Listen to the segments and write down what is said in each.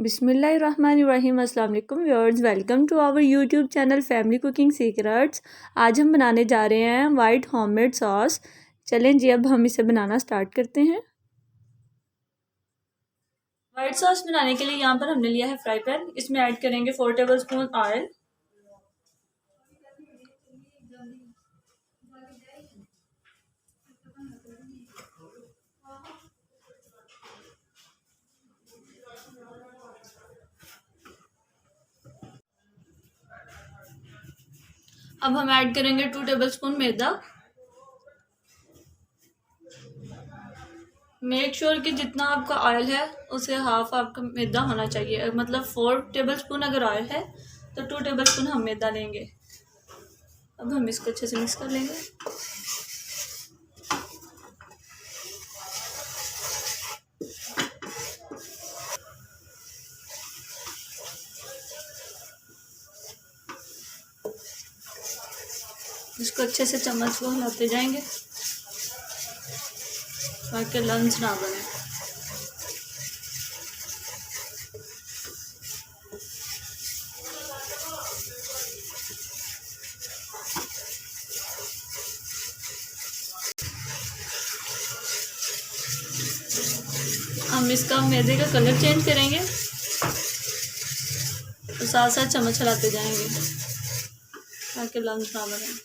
बिस्मिल्लाहिर्रहमानिर्रहीम। अस्सलाम वालेकुम viewers, welcome to our YouTube channel family cooking secrets. आज हम बनाने जा रहे हैं वाइट होममेड सॉस। चलें जी, अब हम इसे बनाना स्टार्ट करते हैं। वाइट सॉस बनाने के लिए यहाँ पर हमने लिया है फ्राई पैन। इसमें ऐड करेंगे 4 टेबलस्पून ऑयल। अब हम ऐड करेंगे 2 टेबलस्पून मैदा। मेक श्योर कि जितना आपका ऑयल है उसे हाफ आपका मैदा होना चाहिए। मतलब 4 टेबलस्पून अगर ऑयल है तो 2 टेबलस्पून हम मैदा लेंगे। अब हम इसको अच्छे से मिक्स कर लेंगे। इसको अच्छे से चम्मच को हिलाते जाएंगे ताकि लम्स ना बने। हम इसका मैदे का कलर चेंज करेंगे और साथ साथ चम्मच हिलाते जाएंगे ताकि लम्स ना बने।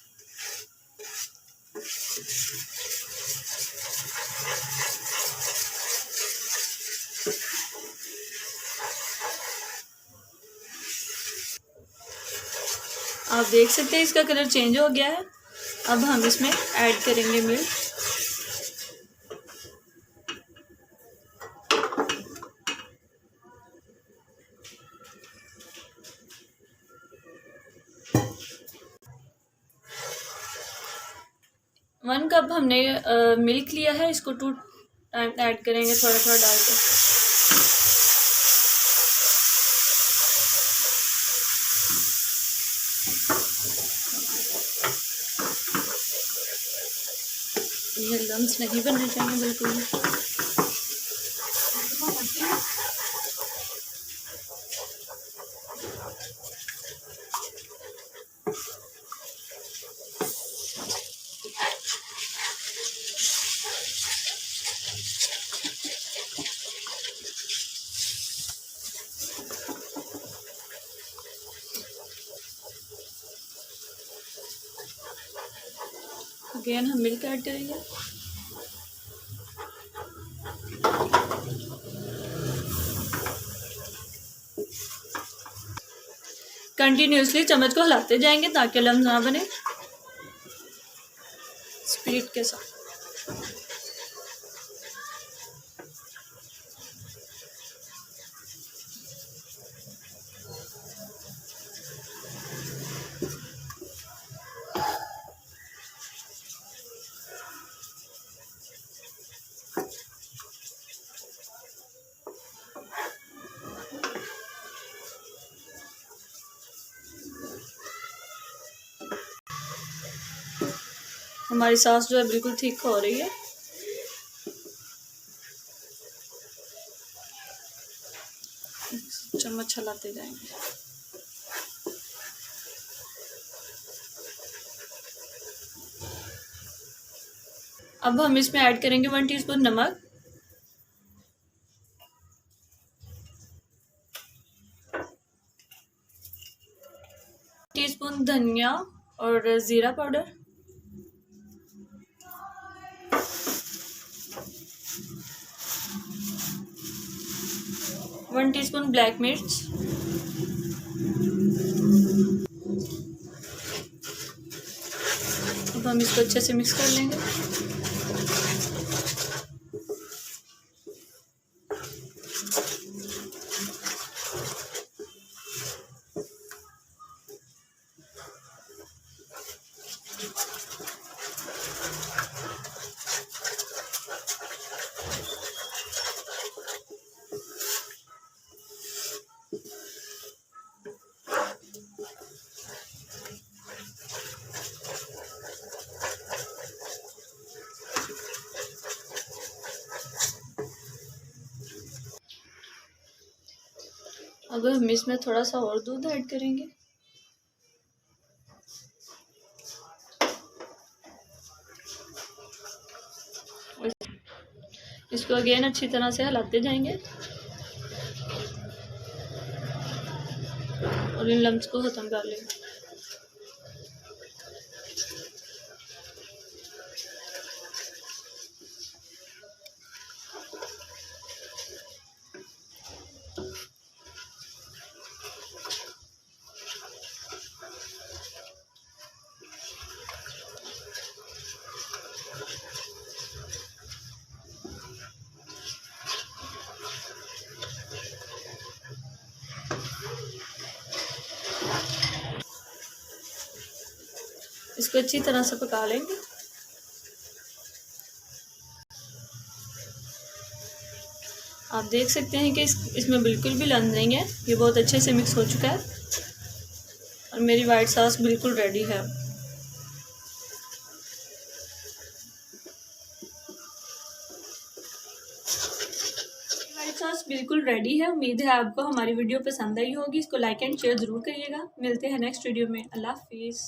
आप देख सकते हैं इसका कलर चेंज हो गया है। अब हम इसमें ऐड करेंगे मिल्क। वन कप हमने मिल्क लिया है, इसको 2 टाइम ऐड करेंगे थोड़ा थोड़ा डाल के। ये लम्स नहीं बनने चाहिए बिल्कुल भी। अगेन हम मिल्क ऐड करेंगे। कंटिन्यूसली चम्मच को हिलाते जाएंगे ताकि लम्स ना बने। स्पीड के साथ हमारी सॉस जो है बिल्कुल ठीक हो रही है। चम्मच हिलाते जाएंगे। अब हम इसमें ऐड करेंगे 1 टीस्पून नमक, टीस्पून धनिया और ज़ीरा पाउडर, 1 टीस्पून ब्लैक मिर्च, अब हम इसको अच्छे से मिक्स कर लेंगे। अब हम इसमें थोड़ा सा और दूध ऐड करेंगे। इसको अगेन अच्छी तरह से हिलाते जाएंगे और इन लम्स को ख़त्म कर लेंगे। इसको अच्छी तरह से पका लेंगे। आप देख सकते हैं कि इसमें बिल्कुल भी लंद नहीं है, ये बहुत अच्छे से मिक्स हो चुका है और मेरी वाइट सॉस बिल्कुल रेडी है। वाइट सॉस बिल्कुल रेडी है। उम्मीद है आपको हमारी वीडियो पसंद आई होगी। इसको लाइक एंड शेयर ज़रूर करिएगा। मिलते हैं नेक्स्ट वीडियो में। अल्लाह हाफिज़।